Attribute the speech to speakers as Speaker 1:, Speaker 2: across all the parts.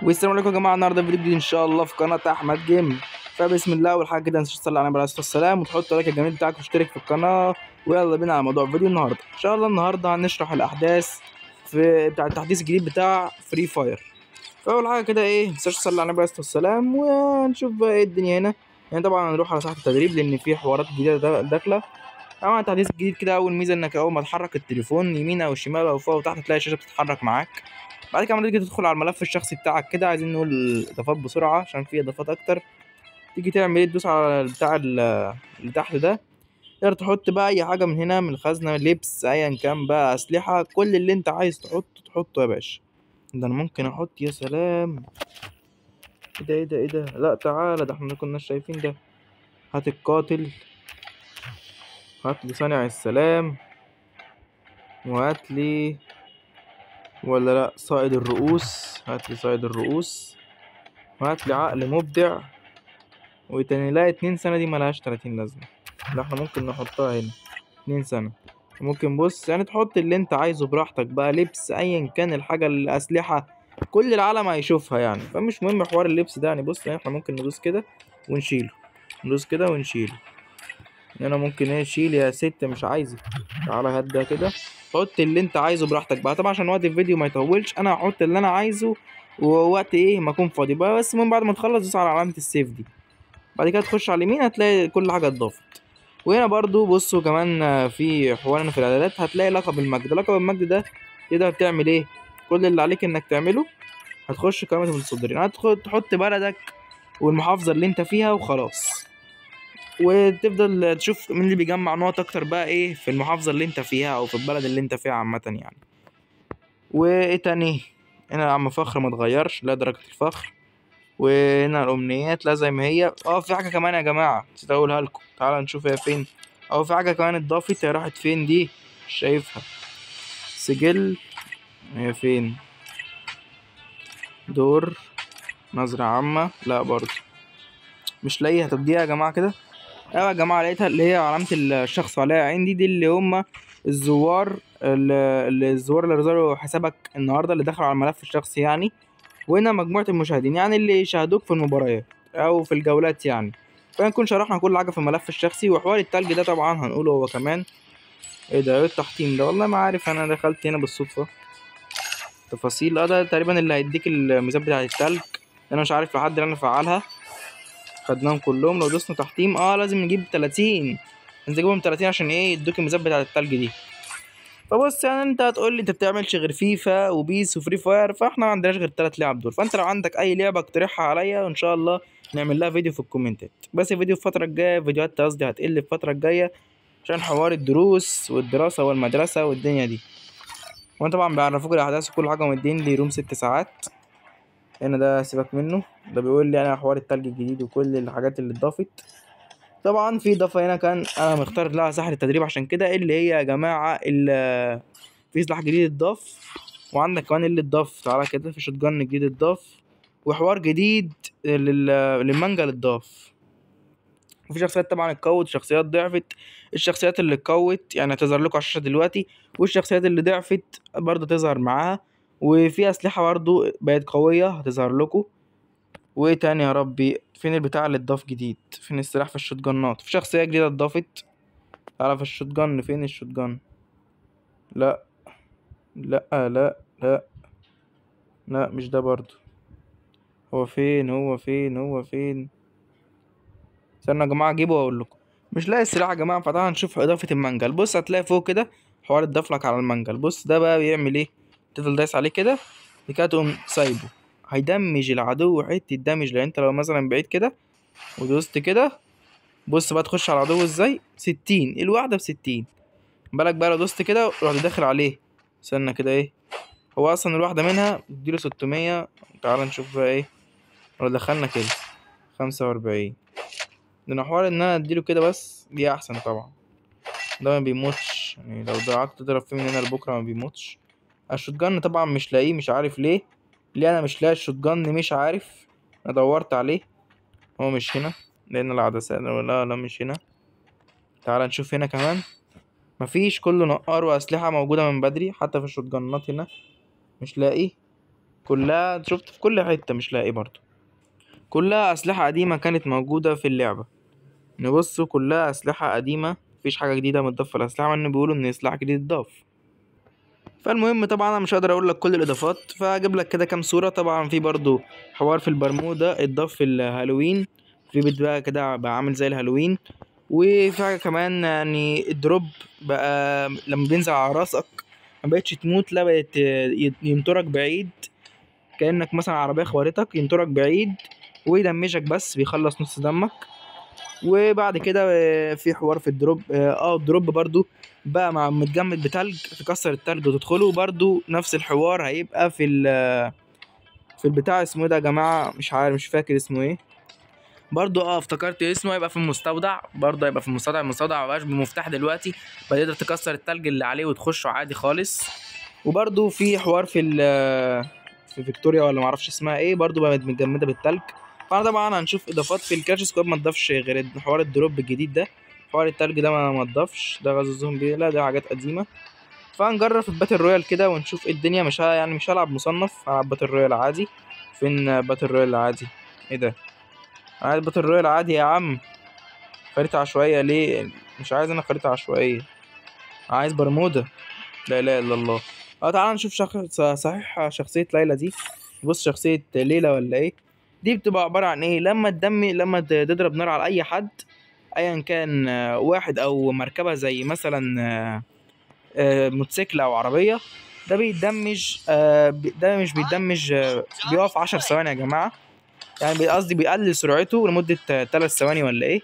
Speaker 1: والسلام عليكم يا جماعه. النهارده فيديو جديد ان شاء الله في قناه احمد جيم. فبسم الله، اول حاجه كده نسيت تصلي على النبي عليه الصلاه والسلام وتحط لايك الجميل بتاعك وتشترك في القناه. ويلا بينا على موضوع فيديو النهارده. ان شاء الله النهارده هنشرح الاحداث في بتاع التحديث الجديد بتاع فري فاير. فاول حاجه كده ايه، نسيت تصلي على النبي عليه الصلاه والسلام ونشوف بقى ايه الدنيا هنا. يعني طبعا هنروح على ساحه التدريب لان في حوارات جديده داخله. طبعا التحديث الجديد كده اول ميزه انك اول ما تحرك التليفون يمين او شمال او فوق او تحت تلاقي الشاشه بتتحرك معاك. بعد كده لما تيجي تدخل على الملف الشخصي بتاعك كده، عايزين نقول اضافات بسرعه عشان في اضافات اكتر. تيجي تعمل ايه، تدوس على بتاع اللي تحت ده. تقدر تحط بقى اي حاجه من هنا من الخزنه، لبس ايا كان بقى، اسلحه، كل اللي انت عايز تحطه يا باشا. ده انا ممكن احط، يا سلام. ايه ده لا تعالى، ده احنا ما كناش شايفين ده. هات القاتل، هات لي صانع السلام، وهات لي، ولا لا، صائد الرؤوس. هات لي صائد الرؤوس، وهات لي عقل مبدع. وتاني لا، 2 سنة دي ملهاش 30 لازمة. ده احنا ممكن نحطها هنا 2 سنة. ممكن بص يعني تحط اللي انت عايزه براحتك بقى، لبس ايا كان الحاجة، الأسلحة، كل العالم هيشوفها يعني. فمش مهم حوار اللبس ده يعني. بص يعني احنا ممكن ندوس كده ونشيله، ندوس كده ونشيله. هنا ممكن ايه، شيل يا ست مش عايزة. تعالى هات ده كده، حط اللي انت عايزه براحتك بقى. طبعا عشان وقت الفيديو ما يطولش انا هحط اللي انا عايزه ووقت ايه ما اكون فاضي بقى. بس من بعد ما تخلص دوس على علامة السيف دي، بعد كده تخش على اليمين هتلاقي كل حاجة اتضافت. وهنا برضو بصوا كمان في حوار هنا في الاعدادات هتلاقي لقب المجد. لقب المجد ده تقدر تعمل ايه، كل اللي عليك انك تعمله هتخش قائمة المتصدرين، هتدخل تحط بلدك والمحافظة اللي انت فيها وخلاص. وتفضل تشوف مين اللي بيجمع نقط اكتر بقى ايه في المحافظة اللي انت فيها او في البلد اللي انت فيها عامة يعني. وايه تاني، هنا يا عم فخر ما اتغيرش، لا درجة الفخر. وهنا الامنيات لا زي ما هي. في حاجة كمان يا جماعة نسيت اقولها لكم، تعالى نشوف هي فين. في حاجة كمان اتضافت، هي راحت فين دي، مش شايفها. سجل، هي فين؟ دور، نظرة عامة، لا برضه مش لاقيها. طب دي يا جماعة كده، ايوه يا جماعه لقيتها، اللي هي علامه الشخص عليها عين دي اللي هم الزوار، الزوار اللي رزقوا حسابك النهارده، اللي دخلوا على الملف الشخصي يعني. وهنا مجموعه المشاهدين يعني اللي شاهدوك في المباريات او في الجولات يعني. فنكون شرحنا كل حاجه في الملف الشخصي. وحوار التلج ده طبعا هنقوله هو كمان. ايه ده، ايه التحطيم ده؟ والله ما عارف، انا دخلت هنا بالصدفه. تفاصيل ده تقريبا اللي هيديك الميزات بتاعه التلج. انا مش عارف لحد الان افعلها. خدناهم كلهم. لو دوسنا تحطيم لازم نجيب 30، نجيبهم 30 عشان ايه يدوك الميزات بتاعة التلج دي. فبص يعني انت هتقول لي انت بتعملش غير فيفا وبيس وفري فاير، فاحنا ما عندناش غير 3 لعب دول. فانت لو عندك اي لعبه اقترحها عليا وان شاء الله نعمل لها فيديو في الكومنتات. بس الفيديو الفتره الجايه، فيديوهات قصدي هتقل الفتره الجايه عشان حوار الدروس والدراسه والمدرسه والدنيا دي. وانا طبعا بيعرفوك الاحداث وكل حاجه، ومدين لي روم 6 ساعات. هنا ده سيبك منه، ده بيقول لي انا حوار التلج الجديد وكل الحاجات اللي اتضافت. طبعا في اضافه هنا كان انا مختار لها ساحه التدريب عشان كده، اللي هي يا جماعه في سلاح جديد اتضاف. وعندك كمان اللي اتضاف، تعالى كده، في شوت جن جديد اتضاف. وحوار جديد للمانجا اتضاف. وفي شخصيات طبعا اتقوت، شخصيات ضعفت. الشخصيات اللي اتقوت يعني هتظهر لكم على الشاشه دلوقتي، والشخصيات اللي ضعفت برضه تظهر معاها. وفي اسلحه برضه بقت قويه هتظهر لكم. وايه تاني يا ربي، فين البتاع اللي اتضاف جديد، فين السلاح في الشوت جنات، في شخصيه جديده اتضافت. تعرف في الشوت جن، فين الشوت جن؟ لا لا لا مش ده برضو. هو فين استنى يا جماعه اجيبه واقول لكم. مش لاقي السلاح يا جماعه. فتعالى نشوف اضافه المنجل. بص هتلاقي فوق كده حوار اتضاف لك على المنجل. بص ده بقى بيعمل ايه، تفضل دايس عليه كده، كده تقوم سايبه، هيدمج العدو حته دمج. لان انت لو مثلا بعيد كده ودوست كده، بص بقى تخش على العدو ازاي، 60 الواحده ب60. بالك بقى لو دوست كده ورحت داخل عليه، استنى كده ايه، هو اصلا الواحده منها بتديله 600. تعال نشوف بقى ايه لو دخلنا كده 45. ده حوار ان انا اديله كده بس دي احسن طبعا. ده ما بيموتش يعني، لو قعدت تضرب فيه من هنا لبكره ما بيموتش. الشوت جن طبعا مش لاقيه، مش عارف ليه. انا مش لاقي الشوت جن، مش عارف. انا دورت عليه، هو مش هنا. لان العدسات، لا مش هنا. تعال نشوف هنا كمان، مفيش. كله نقار واسلحه موجوده من بدري، حتى في الشوت جنات هنا مش لاقي. كلها شفت في كل حتة مش لاقي برضو، كلها أسلحة قديمة كانت موجودة في اللعبة. نبصوا كلها أسلحة قديمة، مفيش حاجة جديدة متضاف في الأسلحة، مع إن بيقولوا إن سلاح جديد اتضاف. فالمهم طبعا أنا مش هقدر أقول لك كل الإضافات، فهجيب لك كده كام صورة. طبعا في برضو حوار في البرمودا اتضاف في الهالوين، في بيت بقى كده بقى عامل زي الهالوين. وفي حاجة كمان يعني الدروب بقى لما بينزل على راسك مبقتش تموت، لا بقت ينطرك بعيد، كأنك مثلا عربية خبطتك ينطرك بعيد ويدمجك بس بيخلص نص دمك. وبعد كده في حوار في الدروب، الدروب برضو بقى مع متجمد بتلج تكسر التلج وتدخله، برضو نفس الحوار هيبقى في البتاع اسمه ايه ده يا جماعة، مش عارف مش فاكر اسمه ايه برضو. افتكرت اسمه، هيبقى في المستودع برضو، هيبقى في المستودع. المستودع مبقاش بمفتاح دلوقتي، بقى تقدر تكسر التلج اللي عليه وتخشه عادي خالص. وبرضو في حوار في فيكتوريا ولا معرفش اسمها ايه، برضو بقت متجمدة بالتلج. فانا طبعا هنشوف اضافات في الكراش سكواد، ما تضافش غير حوار الدروب الجديد ده. حوار التلج ده ما تضافش، ده غاز الزومبي لا، ده حاجات قديمة. فهنجرب في الباتل رويال كده ونشوف ايه الدنيا. مش يعني مش هلعب مصنف، هلعب باتل رويال عادي. فين باتل رويال عادي؟ ايه ده؟ انا عايز باتل رويال عادي يا عم. خريطة عشوائية ليه؟ مش عايز انا خريطة عشوائية، عايز برمودا. لا اله الا الله. تعالى نشوف صحيح شخصية ليلى دي. بص شخصية ليلى ولا ايه دي، بتبقى عبارة عن ايه؟ لما تضرب نار على اي حد ايا كان، واحد او مركبة زي مثلا موتوسيكل او عربية، ده بيدمج، ده مش بيدمج، بيقف 10 ثواني يا جماعة. يعني قصدي بيقلل سرعته لمدة 3 ثواني ولا ايه،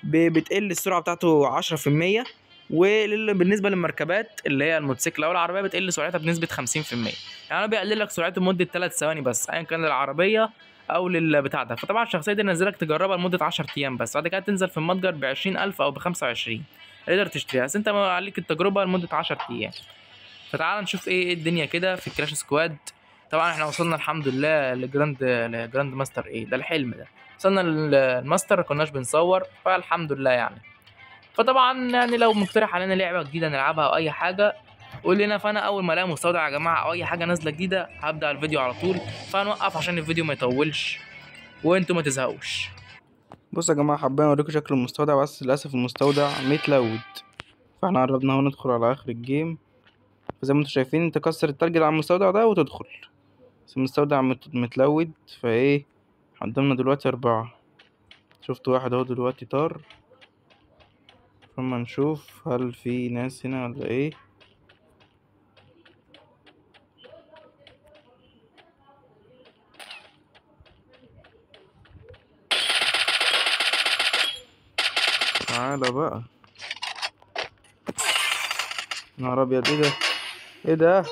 Speaker 1: بتقل السرعة بتاعته 10%. وبالنسبة للمركبات اللي هي الموتوسيكل أو العربية بتقل سرعتها بنسبة 50%. يعني بيقلل لك سرعته لمدة 3 ثواني بس، أيا كان للعربية أو للبتاع ده. فطبعا الشخصية دي نزلك تجربها لمدة 10 أيام بس، بعد كده تنزل في المتجر ب20,000 أو ب25 تقدر تشتريها، بس أنت ما عليك التجربة لمدة 10 أيام. فتعال نشوف إيه الدنيا كده في كراش سكواد. طبعا احنا وصلنا الحمد لله لجراند ماستر، ايه ده الحلم ده، وصلنا للماستر ما كناش بنصور، فالحمد لله يعني. فطبعا يعني لو مقترح علينا لعبه جديده نلعبها او اي حاجه قول لنا، فانا اول ما الاقي مستودع يا جماعه او اي حاجه نازله جديده هبدا الفيديو على طول. فهنوقف عشان الفيديو ما يطولش وانتوا ما تزهقوش. بص يا جماعه حابين اوريكم شكل المستودع، بس للاسف المستودع متلود، فاحنا قربنا اهو ندخل على اخر الجيم. فزي ما انتوا شايفين تكسر التلج اللي على المستودع ده وتدخل، بس المستودع متلود. فايه قدامنا دلوقتي 4، شفت واحد اهو دلوقتي طار. فما نشوف هل في ناس هنا ولا ايه. تعالى بقى. نهار ابيض، ايه ده؟ ايه ده؟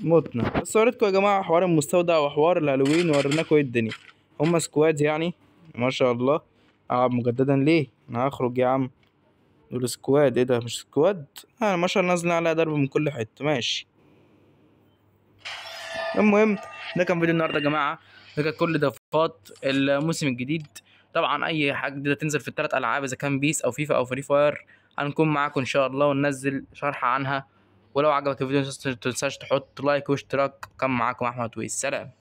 Speaker 1: متنا. بس وريتكم يا جماعه حوار المستودع وحوار الهالوين، ووريناكم ايه الدنيا. هما سكواد يعني ما شاء الله. العب مجددا ليه؟ انا هخرج يا عم. دول سكواد، ايه ده مش سكواد؟ ما شاء الله نازلين عليها ضرب من كل حته. ماشي. المهم ده كان فيديو النهارده يا جماعه، ده كان كل اضافات الموسم الجديد. طبعا اي حاجه جديده تنزل في الثلاث العاب اذا كان بيس او فيفا او فري فاير هنكون معاكم ان شاء الله وننزل شرح عنها. ولو عجبك الفيديو متنساش تحط لايك واشتراك. كان معاكم احمد ويس، سلام.